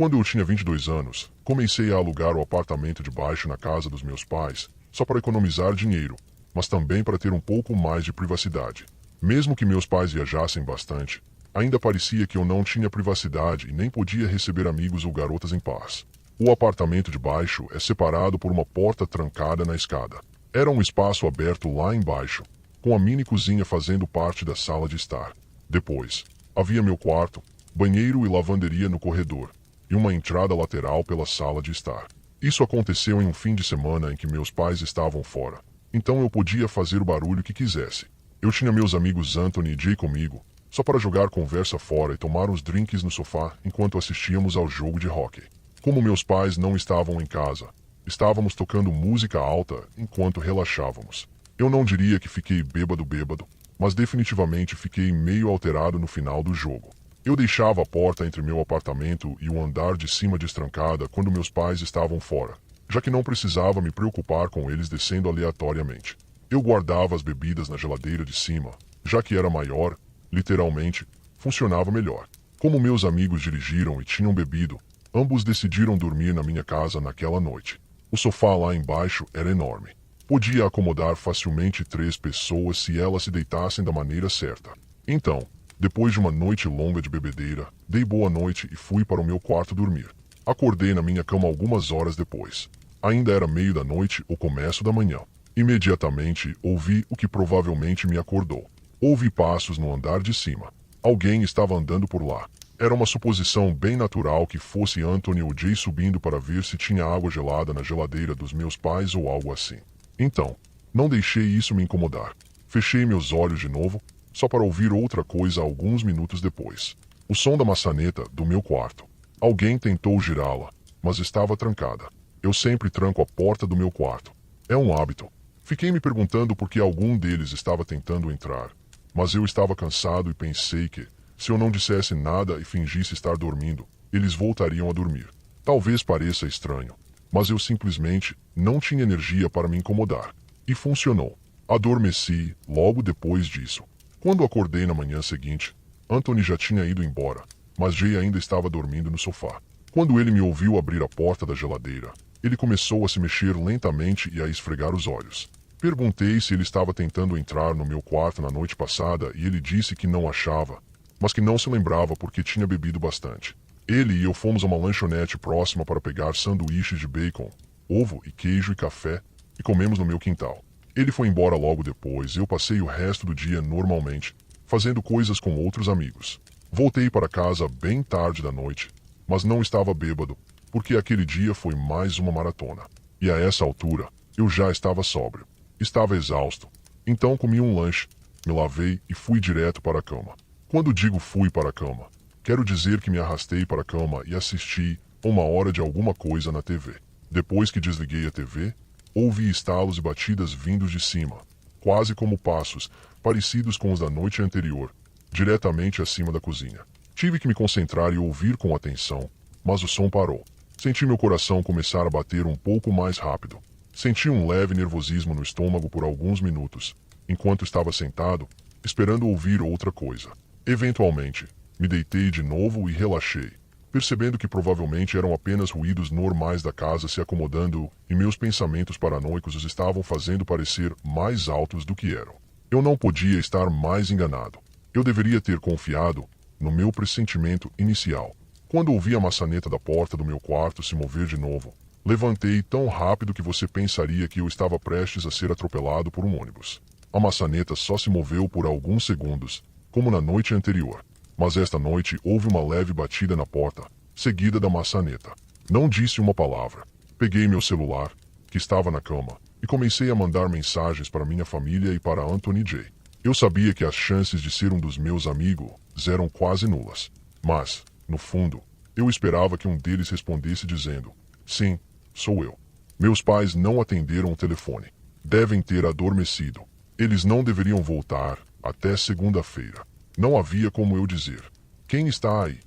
Quando eu tinha 22 anos, comecei a alugar o apartamento de baixo na casa dos meus pais, só para economizar dinheiro, mas também para ter um pouco mais de privacidade. Mesmo que meus pais viajassem bastante, ainda parecia que eu não tinha privacidade e nem podia receber amigos ou garotas em paz. O apartamento de baixo é separado por uma porta trancada na escada. Era um espaço aberto lá embaixo, com a mini cozinha fazendo parte da sala de estar. Depois, havia meu quarto, banheiro e lavanderia no corredor, e uma entrada lateral pela sala de estar. Isso aconteceu em um fim de semana em que meus pais estavam fora, então eu podia fazer o barulho que quisesse. Eu tinha meus amigos Anthony e Jay comigo, só para jogar conversa fora e tomar uns drinks no sofá enquanto assistíamos ao jogo de hóquei. Como meus pais não estavam em casa, estávamos tocando música alta enquanto relaxávamos. Eu não diria que fiquei bêbado, mas definitivamente fiquei meio alterado no final do jogo. Eu deixava a porta entre meu apartamento e o andar de cima destrancada quando meus pais estavam fora, já que não precisava me preocupar com eles descendo aleatoriamente. Eu guardava as bebidas na geladeira de cima, já que era maior, literalmente, funcionava melhor. Como meus amigos dirigiram e tinham bebido, ambos decidiram dormir na minha casa naquela noite. O sofá lá embaixo era enorme. Podia acomodar facilmente 3 pessoas se elas se deitassem da maneira certa. Então, depois de uma noite longa de bebedeira, dei boa noite e fui para o meu quarto dormir. Acordei na minha cama algumas horas depois. Ainda era meio da noite ou começo da manhã. Imediatamente ouvi o que provavelmente me acordou. Ouvi passos no andar de cima. Alguém estava andando por lá. Era uma suposição bem natural que fosse Anthony ou Jay subindo para ver se tinha água gelada na geladeira dos meus pais ou algo assim. Então, não deixei isso me incomodar. Fechei meus olhos de novo, só para ouvir outra coisa alguns minutos depois. O som da maçaneta do meu quarto. Alguém tentou girá-la, mas estava trancada. Eu sempre tranco a porta do meu quarto. É um hábito. Fiquei me perguntando por que algum deles estava tentando entrar, mas eu estava cansado e pensei que, se eu não dissesse nada e fingisse estar dormindo, eles voltariam a dormir. Talvez pareça estranho, mas eu simplesmente não tinha energia para me incomodar. E funcionou. Adormeci logo depois disso. Quando acordei na manhã seguinte, Anthony já tinha ido embora, mas Jay ainda estava dormindo no sofá. Quando ele me ouviu abrir a porta da geladeira, ele começou a se mexer lentamente e a esfregar os olhos. Perguntei se ele estava tentando entrar no meu quarto na noite passada e ele disse que não achava, mas que não se lembrava porque tinha bebido bastante. Ele e eu fomos a uma lanchonete próxima para pegar sanduíches de bacon, ovo e queijo e café e comemos no meu quintal. Ele foi embora logo depois e eu passei o resto do dia normalmente, fazendo coisas com outros amigos. Voltei para casa bem tarde da noite, mas não estava bêbado, porque aquele dia foi mais uma maratona. E a essa altura, eu já estava sóbrio. Estava exausto. Então comi um lanche, me lavei e fui direto para a cama. Quando digo fui para a cama, quero dizer que me arrastei para a cama e assisti 1 hora de alguma coisa na TV. Depois que desliguei a TV, ouvi estalos e batidas vindos de cima, quase como passos, parecidos com os da noite anterior, diretamente acima da cozinha. Tive que me concentrar e ouvir com atenção, mas o som parou. Senti meu coração começar a bater um pouco mais rápido. Senti um leve nervosismo no estômago por alguns minutos, enquanto estava sentado, esperando ouvir outra coisa. Eventualmente, me deitei de novo e relaxei, percebendo que provavelmente eram apenas ruídos normais da casa se acomodando e meus pensamentos paranoicos os estavam fazendo parecer mais altos do que eram. Eu não podia estar mais enganado. Eu deveria ter confiado no meu pressentimento inicial. Quando ouvi a maçaneta da porta do meu quarto se mover de novo, levantei tão rápido que você pensaria que eu estava prestes a ser atropelado por um ônibus. A maçaneta só se moveu por alguns segundos, como na noite anterior. Mas esta noite houve uma leve batida na porta, seguida da maçaneta. Não disse uma palavra. Peguei meu celular, que estava na cama, e comecei a mandar mensagens para minha família e para Anthony Jay. Eu sabia que as chances de ser um dos meus amigos eram quase nulas. Mas, no fundo, eu esperava que um deles respondesse dizendo: sim, sou eu. Meus pais não atenderam o telefone. Devem ter adormecido. Eles não deveriam voltar até segunda-feira. Não havia como eu dizer: quem está aí?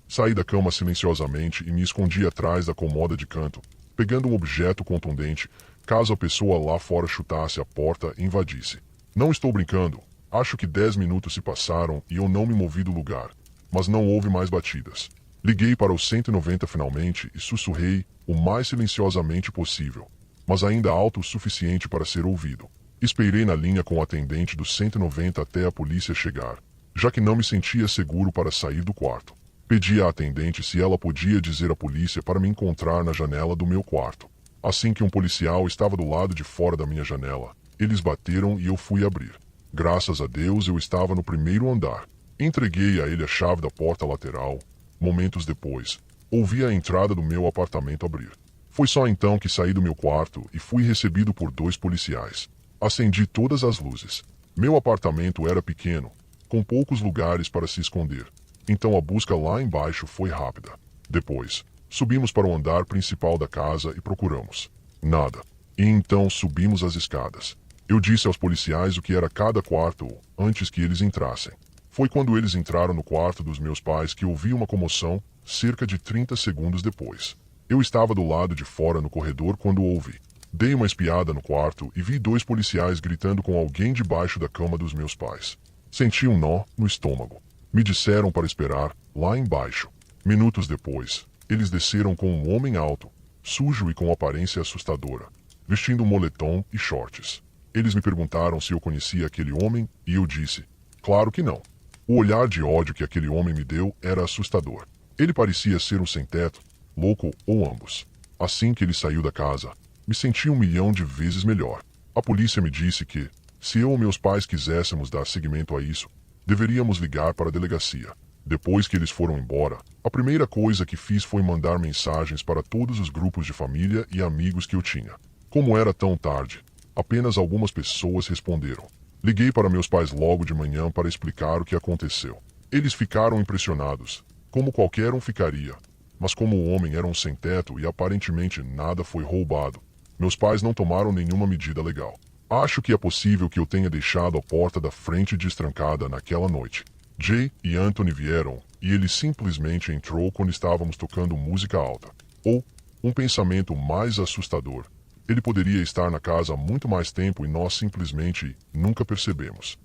Saí da cama silenciosamente e me escondi atrás da comoda de canto, pegando um objeto contundente, caso a pessoa lá fora chutasse a porta e invadisse. Não estou brincando. Acho que 10 minutos se passaram e eu não me movi do lugar, mas não houve mais batidas. Liguei para o 190 finalmente e sussurrei o mais silenciosamente possível, mas ainda alto o suficiente para ser ouvido. Esperei na linha com o atendente do 190 até a polícia chegar, já que não me sentia seguro para sair do quarto. Pedi à atendente se ela podia dizer à polícia para me encontrar na janela do meu quarto. Assim que um policial estava do lado de fora da minha janela, eles bateram e eu fui abrir. Graças a Deus eu estava no primeiro andar. Entreguei a ele a chave da porta lateral. Momentos depois, ouvi a entrada do meu apartamento abrir. Foi só então que saí do meu quarto e fui recebido por 2 policiais. Acendi todas as luzes. Meu apartamento era pequeno, com poucos lugares para se esconder. Então a busca lá embaixo foi rápida. Depois, subimos para o andar principal da casa e procuramos. Nada. E então subimos as escadas. Eu disse aos policiais o que era cada quarto antes que eles entrassem. Foi quando eles entraram no quarto dos meus pais que ouvi uma comoção cerca de 30 segundos depois. Eu estava do lado de fora no corredor quando ouvi. Dei uma espiada no quarto e vi 2 policiais gritando com alguém debaixo da cama dos meus pais. Senti um nó no estômago. Me disseram para esperar lá embaixo. Minutos depois, eles desceram com um homem alto, sujo e com aparência assustadora, vestindo um moletom e shorts. Eles me perguntaram se eu conhecia aquele homem e eu disse, claro que não. O olhar de ódio que aquele homem me deu era assustador. Ele parecia ser um sem-teto, louco ou ambos. Assim que ele saiu da casa, me senti 1.000.000 de vezes melhor. A polícia me disse que, se eu ou meus pais quiséssemos dar seguimento a isso, deveríamos ligar para a delegacia. Depois que eles foram embora, a primeira coisa que fiz foi mandar mensagens para todos os grupos de família e amigos que eu tinha. Como era tão tarde, apenas algumas pessoas responderam. Liguei para meus pais logo de manhã para explicar o que aconteceu. Eles ficaram impressionados, como qualquer um ficaria. Mas como o homem era um sem-teto e aparentemente nada foi roubado, meus pais não tomaram nenhuma medida legal. Acho que é possível que eu tenha deixado a porta da frente destrancada naquela noite. Jay e Anthony vieram e ele simplesmente entrou quando estávamos tocando música alta. Ou, um pensamento mais assustador, ele poderia estar na casa há muito mais tempo e nós simplesmente nunca percebemos.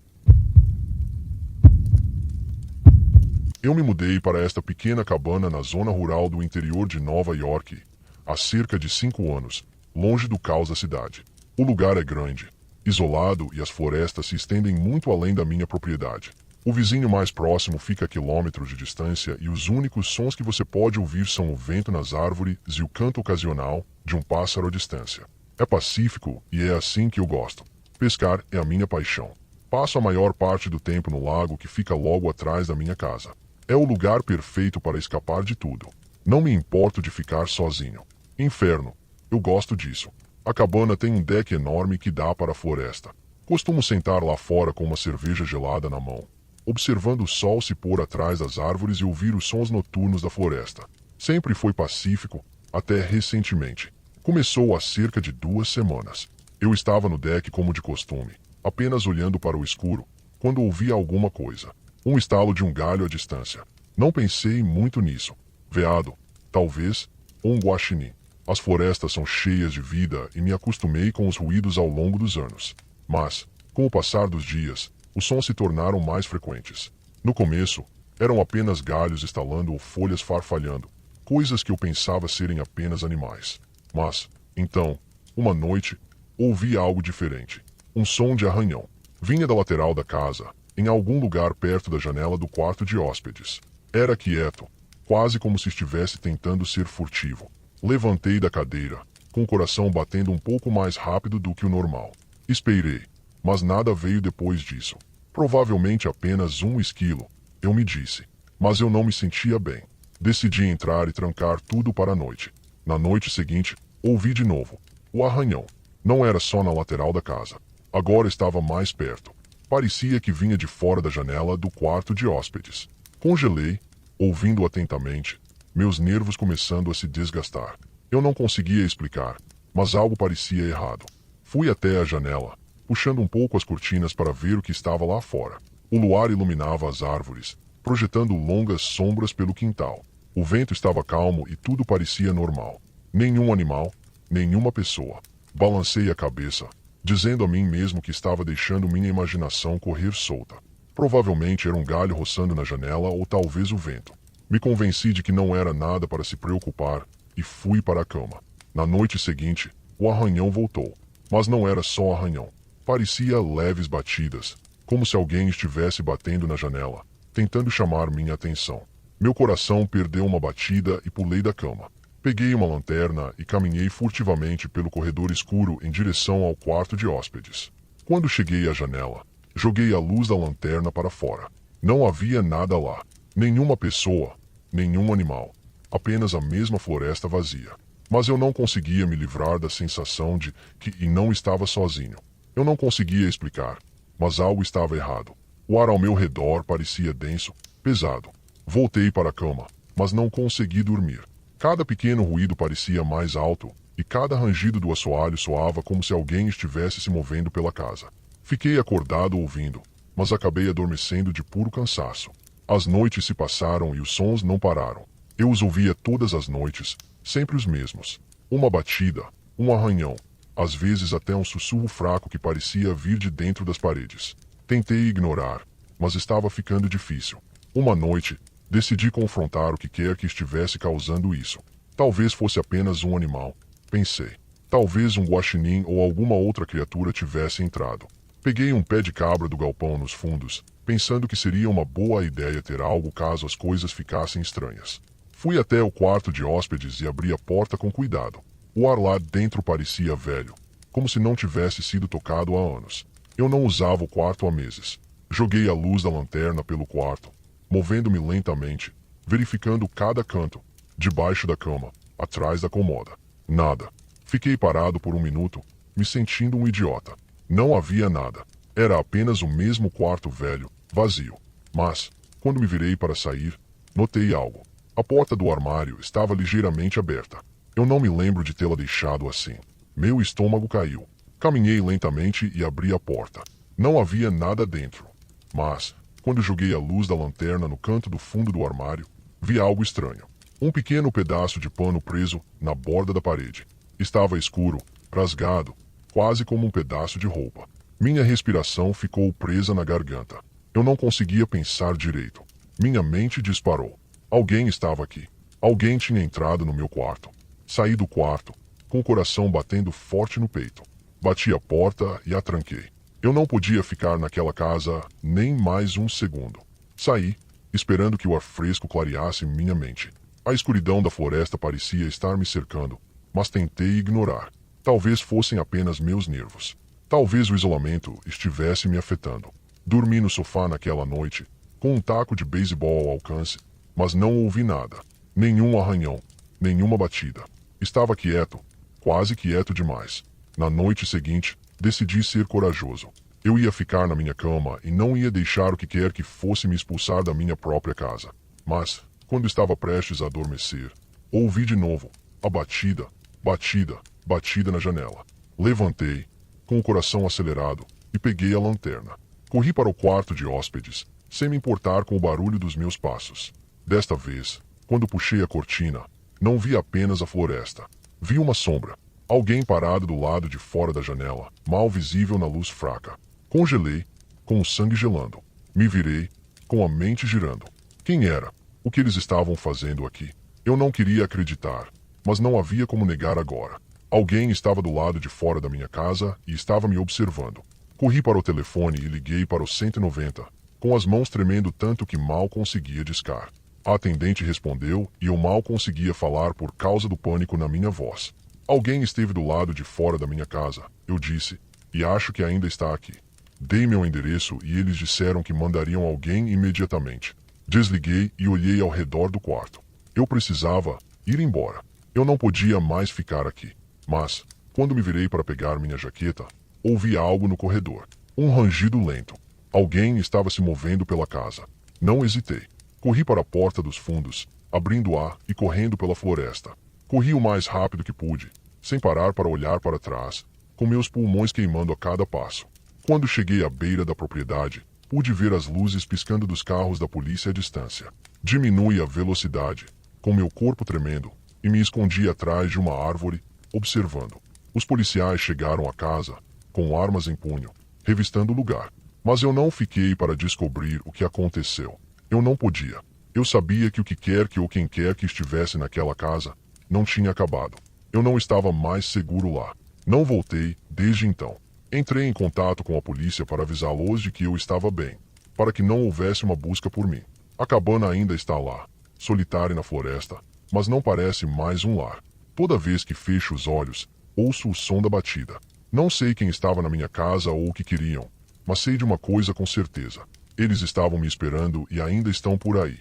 Eu me mudei para esta pequena cabana na zona rural do interior de Nova York há cerca de 5 anos, longe do caos da cidade. O lugar é grande, isolado e as florestas se estendem muito além da minha propriedade. O vizinho mais próximo fica a quilômetros de distância e os únicos sons que você pode ouvir são o vento nas árvores e o canto ocasional de um pássaro à distância. É pacífico e é assim que eu gosto. Pescar é a minha paixão. Passo a maior parte do tempo no lago que fica logo atrás da minha casa. É o lugar perfeito para escapar de tudo. Não me importo de ficar sozinho. Inferno, eu gosto disso. A cabana tem um deck enorme que dá para a floresta. Costumo sentar lá fora com uma cerveja gelada na mão, observando o sol se pôr atrás das árvores e ouvir os sons noturnos da floresta. Sempre foi pacífico, até recentemente. Começou há cerca de 2 semanas. Eu estava no deck como de costume, apenas olhando para o escuro, quando ouvi alguma coisa. Um estalo de um galho à distância. Não pensei muito nisso. Veado, talvez, ou um guaxinim. As florestas são cheias de vida e me acostumei com os ruídos ao longo dos anos. Mas, com o passar dos dias, os sons se tornaram mais frequentes. No começo, eram apenas galhos estalando ou folhas farfalhando, coisas que eu pensava serem apenas animais. Mas, então, uma noite, ouvi algo diferente. Um som de arranhão. Vinha da lateral da casa, em algum lugar perto da janela do quarto de hóspedes. Era quieto, quase como se estivesse tentando ser furtivo. Levantei da cadeira, com o coração batendo um pouco mais rápido do que o normal. Esperei, mas nada veio depois disso. Provavelmente apenas um esquilo, eu me disse. Mas eu não me sentia bem. Decidi entrar e trancar tudo para a noite. Na noite seguinte, ouvi de novo. O arranhão. Não era só na lateral da casa. Agora estava mais perto. Parecia que vinha de fora da janela do quarto de hóspedes. Congelei, ouvindo atentamente, meus nervos começando a se desgastar. Eu não conseguia explicar, mas algo parecia errado. Fui até a janela, puxando um pouco as cortinas para ver o que estava lá fora. O luar iluminava as árvores, projetando longas sombras pelo quintal. O vento estava calmo e tudo parecia normal. Nenhum animal, nenhuma pessoa. Balancei a cabeça, dizendo a mim mesmo que estava deixando minha imaginação correr solta. Provavelmente era um galho roçando na janela ou talvez o vento. Me convenci de que não era nada para se preocupar e fui para a cama. Na noite seguinte, o arranhão voltou. Mas não era só arranhão. Parecia leves batidas, como se alguém estivesse batendo na janela, tentando chamar minha atenção. Meu coração perdeu uma batida e pulei da cama. Peguei uma lanterna e caminhei furtivamente pelo corredor escuro em direção ao quarto de hóspedes. Quando cheguei à janela, joguei a luz da lanterna para fora. Não havia nada lá. Nenhuma pessoa, nenhum animal. Apenas a mesma floresta vazia. Mas eu não conseguia me livrar da sensação de que não estava sozinho. Eu não conseguia explicar, mas algo estava errado. O ar ao meu redor parecia denso, pesado. Voltei para a cama, mas não consegui dormir. Cada pequeno ruído parecia mais alto, e cada rangido do assoalho soava como se alguém estivesse se movendo pela casa. Fiquei acordado ouvindo, mas acabei adormecendo de puro cansaço. As noites se passaram e os sons não pararam. Eu os ouvia todas as noites, sempre os mesmos. Uma batida, um arranhão, às vezes até um sussurro fraco que parecia vir de dentro das paredes. Tentei ignorar, mas estava ficando difícil. Uma noite, decidi confrontar o que quer que estivesse causando isso. Talvez fosse apenas um animal, pensei. Talvez um guaxinim ou alguma outra criatura tivesse entrado. Peguei um pé de cabra do galpão nos fundos, pensando que seria uma boa ideia ter algo caso as coisas ficassem estranhas. Fui até o quarto de hóspedes e abri a porta com cuidado. O ar lá dentro parecia velho, como se não tivesse sido tocado há anos. Eu não usava o quarto há meses. Joguei a luz da lanterna pelo quarto, movendo-me lentamente, verificando cada canto, debaixo da cama, atrás da comoda. Nada. Fiquei parado por um minuto, me sentindo um idiota. Não havia nada. Era apenas o mesmo quarto velho, vazio. Mas, quando me virei para sair, notei algo. A porta do armário estava ligeiramente aberta. Eu não me lembro de tê-la deixado assim. Meu estômago caiu. Caminhei lentamente e abri a porta. Não havia nada dentro. Mas, quando joguei a luz da lanterna no canto do fundo do armário, vi algo estranho. Um pequeno pedaço de pano preso na borda da parede. Estava escuro, rasgado, quase como um pedaço de roupa. Minha respiração ficou presa na garganta. Eu não conseguia pensar direito. Minha mente disparou. Alguém estava aqui. Alguém tinha entrado no meu quarto. Saí do quarto, com o coração batendo forte no peito. Bati a porta e a tranquei. Eu não podia ficar naquela casa nem mais um segundo. Saí, esperando que o ar fresco clareasse minha mente. A escuridão da floresta parecia estar me cercando, mas tentei ignorar. Talvez fossem apenas meus nervos. Talvez o isolamento estivesse me afetando. Dormi no sofá naquela noite, com um taco de beisebol ao alcance, mas não ouvi nada. Nenhum arranhão, nenhuma batida. Estava quieto, quase quieto demais. Na noite seguinte, decidi ser corajoso. Eu ia ficar na minha cama e não ia deixar o que quer que fosse me expulsar da minha própria casa. Mas, quando estava prestes a adormecer, ouvi de novo a batida, batida, batida na janela. Levantei, com o coração acelerado, e peguei a lanterna. Corri para o quarto de hóspedes, sem me importar com o barulho dos meus passos. Desta vez, quando puxei a cortina, não vi apenas a floresta. Vi uma sombra. Alguém parado do lado de fora da janela, mal visível na luz fraca. Congelei, com o sangue gelando. Me virei, com a mente girando. Quem era? O que eles estavam fazendo aqui? Eu não queria acreditar, mas não havia como negar agora. Alguém estava do lado de fora da minha casa e estava me observando. Corri para o telefone e liguei para o 190, com as mãos tremendo tanto que mal conseguia discar. A atendente respondeu e eu mal conseguia falar por causa do pânico na minha voz. Alguém esteve do lado de fora da minha casa, eu disse, e acho que ainda está aqui. Dei meu endereço e eles disseram que mandariam alguém imediatamente. Desliguei e olhei ao redor do quarto. Eu precisava ir embora. Eu não podia mais ficar aqui. Mas, quando me virei para pegar minha jaqueta, ouvi algo no corredor. Um rangido lento. Alguém estava se movendo pela casa. Não hesitei. Corri para a porta dos fundos, abrindo-a e correndo pela floresta. Corri o mais rápido que pude, sem parar para olhar para trás, com meus pulmões queimando a cada passo. Quando cheguei à beira da propriedade, pude ver as luzes piscando dos carros da polícia à distância. Diminui a velocidade, com meu corpo tremendo, e me escondi atrás de uma árvore, observando. Os policiais chegaram à casa, com armas em punho, revistando o lugar. Mas eu não fiquei para descobrir o que aconteceu. Eu não podia. Eu Eu sabia que o que quer que ou quem quer que estivesse naquela casa não tinha acabado. Eu não estava mais seguro lá. Não voltei desde então. Entrei em contato com a polícia para avisá-los de que eu estava bem, para que não houvesse uma busca por mim. A cabana ainda está lá, solitária na floresta, mas não parece mais um lar. Toda vez que fecho os olhos, ouço o som da batida. Não sei quem estava na minha casa ou o que queriam, mas sei de uma coisa com certeza. Eles estavam me esperando e ainda estão por aí.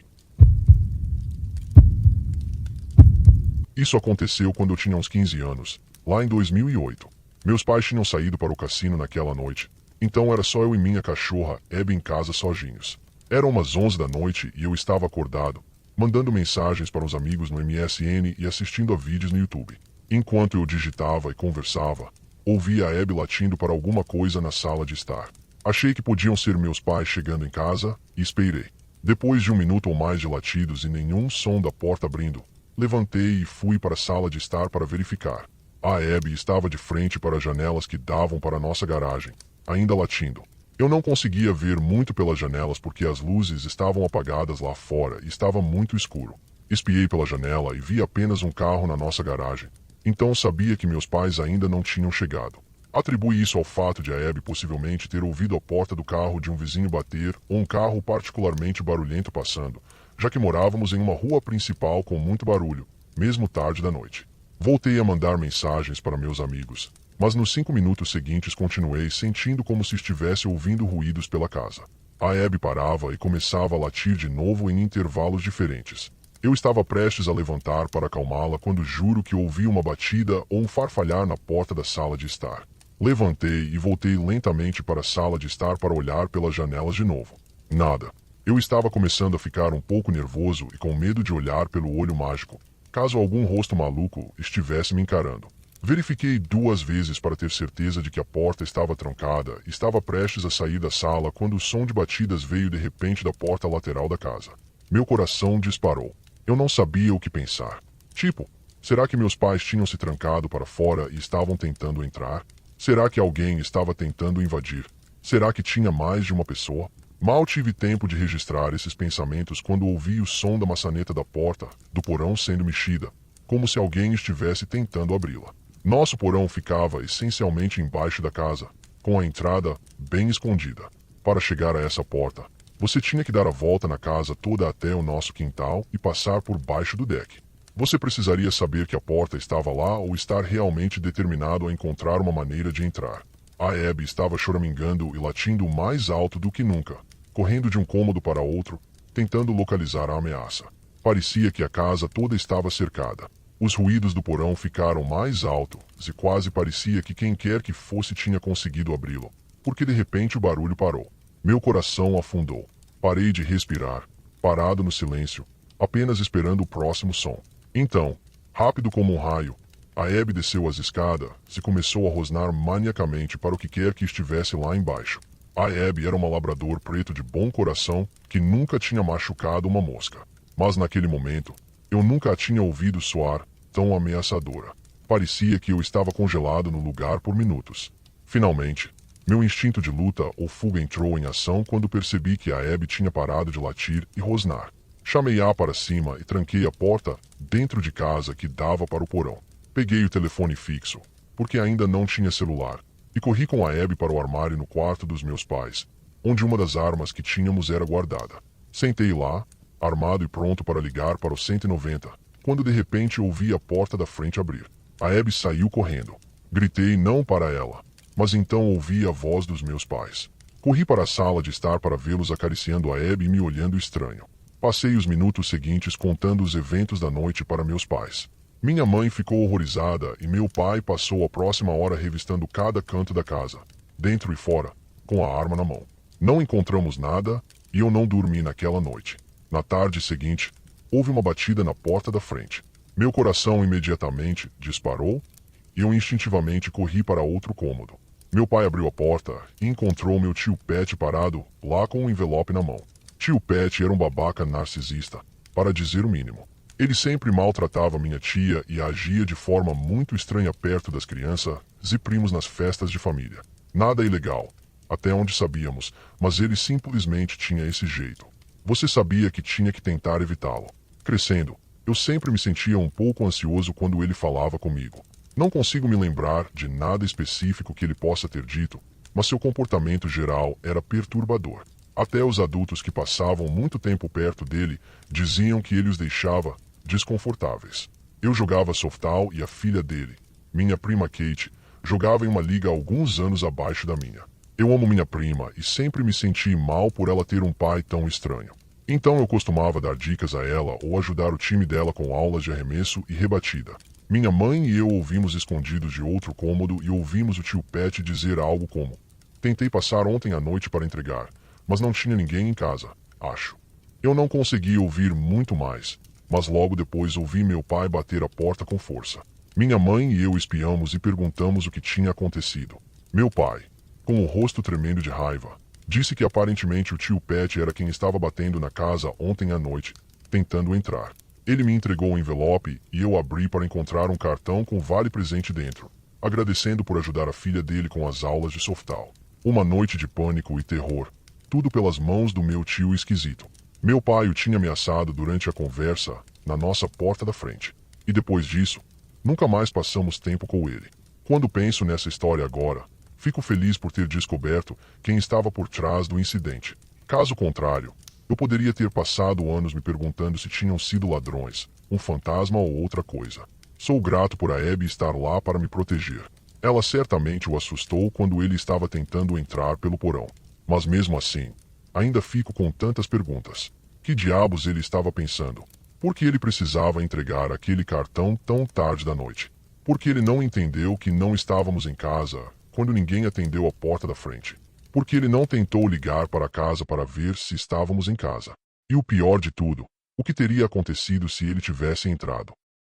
Isso aconteceu quando eu tinha uns 15 anos, lá em 2008. Meus pais tinham saído para o cassino naquela noite, então era só eu e minha cachorra, Abby, em casa sozinhos. Eram umas 11 da noite e eu estava acordado, mandando mensagens para os amigos no MSN e assistindo a vídeos no YouTube. Enquanto eu digitava e conversava, ouvi a Abby latindo para alguma coisa na sala de estar. Achei que podiam ser meus pais chegando em casa e esperei. Depois de 1 minuto ou mais de latidos e nenhum som da porta abrindo, levantei e fui para a sala de estar para verificar. A Abby estava de frente para as janelas que davam para a nossa garagem, ainda latindo. Eu não conseguia ver muito pelas janelas porque as luzes estavam apagadas lá fora e estava muito escuro. Espiei pela janela e vi apenas um carro na nossa garagem. Então sabia que meus pais ainda não tinham chegado. Atribui isso ao fato de a Abby possivelmente ter ouvido a porta do carro de um vizinho bater ou um carro particularmente barulhento passando, já que morávamos em uma rua principal com muito barulho, mesmo tarde da noite. Voltei a mandar mensagens para meus amigos, mas nos 5 minutos seguintes continuei sentindo como se estivesse ouvindo ruídos pela casa. A Abby parava e começava a latir de novo em intervalos diferentes. Eu estava prestes a levantar para acalmá-la quando juro que ouvi uma batida ou um farfalhar na porta da sala de estar. Levantei e voltei lentamente para a sala de estar para olhar pelas janelas de novo. Nada. Eu estava começando a ficar um pouco nervoso e com medo de olhar pelo olho mágico, caso algum rosto maluco estivesse me encarando. Verifiquei 2 vezes para ter certeza de que a porta estava trancada e estava prestes a sair da sala quando o som de batidas veio de repente da porta lateral da casa. Meu coração disparou. Eu não sabia o que pensar. Tipo, será que meus pais tinham se trancado para fora e estavam tentando entrar? Será que alguém estava tentando invadir? Será que tinha mais de uma pessoa? Mal tive tempo de registrar esses pensamentos quando ouvi o som da maçaneta da porta do porão sendo mexida, como se alguém estivesse tentando abri-la. Nosso porão ficava essencialmente embaixo da casa, com a entrada bem escondida. Para chegar a essa porta, você tinha que dar a volta na casa toda até o nosso quintal e passar por baixo do deck. Você precisaria saber que a porta estava lá ou estar realmente determinado a encontrar uma maneira de entrar. A Abby estava choramingando e latindo mais alto do que nunca, correndo de um cômodo para outro, tentando localizar a ameaça. Parecia que a casa toda estava cercada. Os ruídos do porão ficaram mais altos e quase parecia que quem quer que fosse tinha conseguido abri-lo, porque de repente o barulho parou. Meu coração afundou. Parei de respirar, parado no silêncio, apenas esperando o próximo som. Então, rápido como um raio, a Abby desceu as escadas e começou a rosnar maniacamente para o que quer que estivesse lá embaixo. A Abby era uma labrador preto de bom coração que nunca tinha machucado uma mosca. Mas naquele momento, eu nunca a tinha ouvido soar tão ameaçadora. Parecia que eu estava congelado no lugar por minutos. Finalmente, meu instinto de luta ou fuga entrou em ação quando percebi que a Abby tinha parado de latir e rosnar. Chamei-a para cima e tranquei a porta dentro de casa que dava para o porão. Peguei o telefone fixo, porque ainda não tinha celular, e corri com a Abby para o armário no quarto dos meus pais, onde uma das armas que tínhamos era guardada. Sentei lá, armado e pronto para ligar para o 190, quando de repente ouvi a porta da frente abrir. A Abby saiu correndo. Gritei não para ela, mas então ouvi a voz dos meus pais. Corri para a sala de estar para vê-los acariciando a Abby e me olhando estranho. Passei os minutos seguintes contando os eventos da noite para meus pais. Minha mãe ficou horrorizada e meu pai passou a próxima hora revistando cada canto da casa, dentro e fora, com a arma na mão. Não encontramos nada e eu não dormi naquela noite. Na tarde seguinte, houve uma batida na porta da frente. Meu coração imediatamente disparou e eu instintivamente corri para outro cômodo. Meu pai abriu a porta e encontrou meu tio Pat parado lá com um envelope na mão. Tio Pat era um babaca narcisista, para dizer o mínimo. Ele sempre maltratava minha tia e agia de forma muito estranha perto das crianças e primos nas festas de família. Nada ilegal, até onde sabíamos, mas ele simplesmente tinha esse jeito. Você sabia que tinha que tentar evitá-lo. Crescendo, eu sempre me sentia um pouco ansioso quando ele falava comigo. Não consigo me lembrar de nada específico que ele possa ter dito, mas seu comportamento geral era perturbador. Até os adultos que passavam muito tempo perto dele diziam que ele os deixava desconfortáveis. Eu jogava softball e a filha dele, minha prima Kate, jogava em uma liga alguns anos abaixo da minha. Eu amo minha prima e sempre me senti mal por ela ter um pai tão estranho. Então eu costumava dar dicas a ela ou ajudar o time dela com aulas de arremesso e rebatida. Minha mãe e eu ouvimos escondidos de outro cômodo e ouvimos o tio Pat dizer algo como: "Tentei passar ontem à noite para entregar, mas não tinha ninguém em casa, acho." Eu não consegui ouvir muito mais, mas logo depois ouvi meu pai bater a porta com força. Minha mãe e eu espiamos e perguntamos o que tinha acontecido. Meu pai, com o rosto tremendo de raiva, disse que aparentemente o tio Pat era quem estava batendo na casa ontem à noite, tentando entrar. Ele me entregou o envelope e eu abri para encontrar um cartão com vale-presente dentro, agradecendo por ajudar a filha dele com as aulas de softball. Uma noite de pânico e terror, tudo pelas mãos do meu tio esquisito. Meu pai o tinha ameaçado durante a conversa na nossa porta da frente. E depois disso, nunca mais passamos tempo com ele. Quando penso nessa história agora, fico feliz por ter descoberto quem estava por trás do incidente. Caso contrário, eu poderia ter passado anos me perguntando se tinham sido ladrões, um fantasma ou outra coisa. Sou grato por a Abby estar lá para me proteger. Ela certamente o assustou quando ele estava tentando entrar pelo porão. Mas mesmo assim, ainda fico com tantas perguntas. Que diabos ele estava pensando? Por que ele precisava entregar aquele cartão tão tarde da noite? Por que ele não entendeu que não estávamos em casa quando ninguém atendeu a porta da frente? Por que ele não tentou ligar para casa para ver se estávamos em casa? E o pior de tudo, o que teria acontecido se ele tivesse entrado?